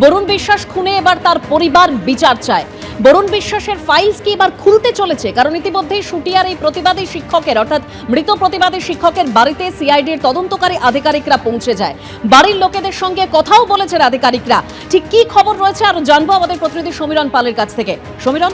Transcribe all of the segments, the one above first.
বরুণ বিশ্বাস খুনে এবার তার পরিবার বিচার চায়। বরুণ বিশ্বাসের ফাইলস কি এবার খুলতে চলেছে? কারণ ইতিমধ্যেই শুটিয়ার এই প্রতিবাদী শিক্ষকের অর্থাৎ মৃত প্রতিবাদী শিক্ষকের বাড়িতে সিআইডির তদন্তকারী আধিকারিকরা পৌঁছে যায়। বাড়ির লোকেদের সঙ্গে কথাও বলেছেন আধিকারিকরা। ঠিক কি খবর রয়েছে আরো জানবো আমাদের প্রতিনিধি সমীরণ পালের কাছ থেকে। সমীরণ,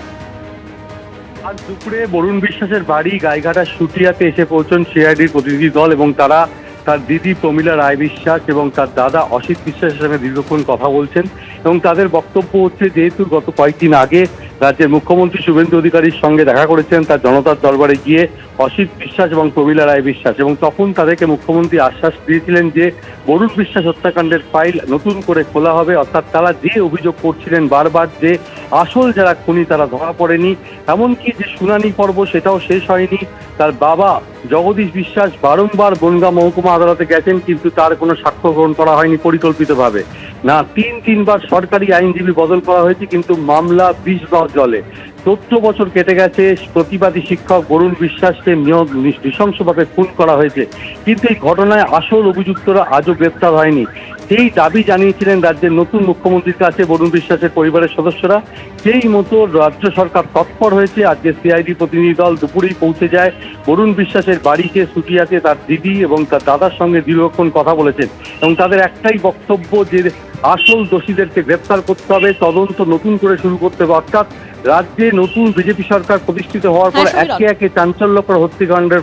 আজ দুপুরে বরুণ বিশ্বাসের বাড়ি গাইঘাটা শুটিয়াতে এসে পৌঁছন সিআইডির প্রতিনিধি দল এবং তারা তার দিদি প্রমীলা রায় বিশ্বাস এবং তার দাদা অসিত বিশ্বাসের সঙ্গে দীর্ঘক্ষণ কথা বলছেন এবং তাদের বক্তব্য হচ্ছে, যেহেতু গত কয়েকদিন আগে রাজ্যের মুখ্যমন্ত্রী শুভেন্দু অধিকারীর সঙ্গে দেখা করেছেন তার জনতার দরবারে গিয়ে অসিত বিশ্বাস এবং প্রমীলা রায় বিশ্বাস, এবং তখন তাদেরকে মুখ্যমন্ত্রী আশ্বাস দিয়েছিলেন যে বরুণ বিশ্বাস হত্যাকাণ্ডের ফাইল নতুন করে খোলা হবে। অর্থাৎ তারা যে অভিযোগ করছিলেন বারবার যে আসল যারা খুনি তারা ধরা পড়েনি, এমনকি যে শুনানি পর্ব সেটাও শেষ হয়নি। তার বাবা জগদীশ বিশ্বাস বারংবার বনগাঁ মহকুমা আদালতে গেছেন, কিন্তু তার কোনো সাক্ষ্য গ্রহণ করা হয়নি পরিকল্পিতভাবে। না, তিনবার সরকারি আইনজীবী বদল করা হয়েছে, কিন্তু মামলা 20 জলে। 14 বছর কেটে গেছে, প্রতিবাদী শিক্ষক বরুণ বিশ্বাসকে নৃশংসভাবে খুন করা হয়েছে, কিন্তু এই ঘটনায় আসল অভিযুক্তরা আজও গ্রেপ্তার হয়নি। সেই দাবি জানিয়েছিলেন রাজ্যের নতুন মুখ্যমন্ত্রীর কাছে বরুণ বিশ্বাসের পরিবারের সদস্যরা। সেই মতো রাজ্য সরকার তৎপর হয়েছে। আজকে সিআইডি প্রতিনিধি দল দুপুরেই পৌঁছে যায় বরুণ বিশ্বাসের বাড়িতে শুটিয়াতে। তার দিদি এবং তার দাদার সঙ্গে দীর্ঘক্ষণ কথা বলেছেন এবং তাদের একটাই বক্তব্য যে আসল দোষীদেরকে গ্রেপ্তার করতে হবে, তদন্ত নতুন করে শুরু করতে হবে। অর্থাৎ রাজ্যে নতুন বিজেপি সরকার প্রতিষ্ঠিত হওয়ার পর একে একে চাঞ্চল্যকর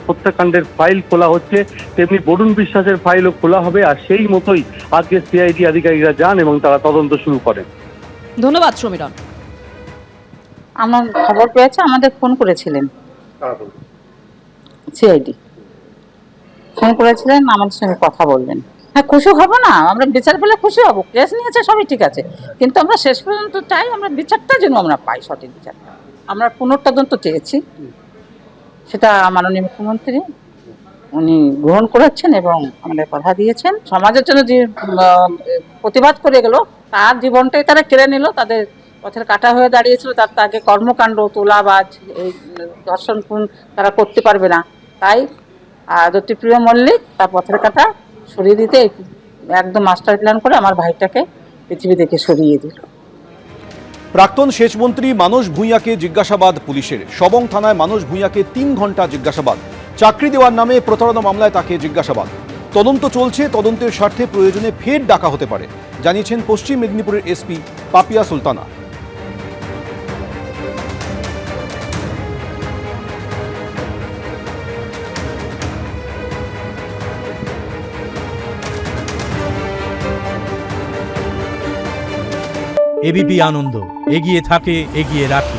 হত্যাকাণ্ডের ফাইল খোলা হচ্ছে, তেমনি বরুণ বিশ্বাসের ফাইলও খোলা হবে। আর সেই মতোই আজকে সিআইডি আধিকারিকরা যান এবং তারা তদন্ত শুরু করেন। ধন্যবাদ সমীরণ। আমার খবর পেয়েছে, আমাদের ফোন করেছিলেন সিআইডি, ফোন করেছিলেন, আমাদের সঙ্গে কথা বললেন। হ্যাঁ, খুশি হব না, আমরা বিচার পেলে খুশি হব। কেস নিয়েছে সবই ঠিক আছে, কিন্তু আমরা শেষ পর্যন্ত চাই আমরা বিচারটা যেন আমরা পাই, সঠিক বিচার। আমরা পুনঃতদন্ত চেয়েছি, সেটা মাননীয় মুখ্যমন্ত্রী উনি গ্রহণ করেছেন এবং আমাদের কথা দিয়েছেন। সমাজের জন্য যে প্রতিবাদ করে গেল, তার জীবনটাই তারা কেড়ে নিল, তাদের পথের কাটা হয়ে দাঁড়িয়েছিল। তাকে কর্মকাণ্ড, তোলাবাজ, এই ধর্ষণ খুন তারা করতে পারবে না। তাই জ্যোতিপ্রিয় মল্লিক তার পথের কাটা সরিয়ে দিতে একদম মাস্টার প্ল্যান করে আমার ভাইটাকে পৃথিবী থেকে সরিয়ে দিল। প্রাক্তন সেচমন্ত্রী মানস ভূঁইয়াকে জিজ্ঞাসাবাদ পুলিশের। সবং থানায় মানস ভূঁইয়াকে 3 ঘন্টা জিজ্ঞাসাবাদ। চাকরি দেওয়ার নামে প্রতারণা মামলায় তাকে জিজ্ঞাসাবাদ। তদন্ত চলছে, তদন্তের স্বার্থে প্রয়োজনে ফের ডাকা হতে পারে, জানিয়েছেন পশ্চিম মেদিনীপুরের এসপি পাপিয়া সুলতানা। এবিপি আনন্দ, এগিয়ে থাকে, এগিয়ে রাখে।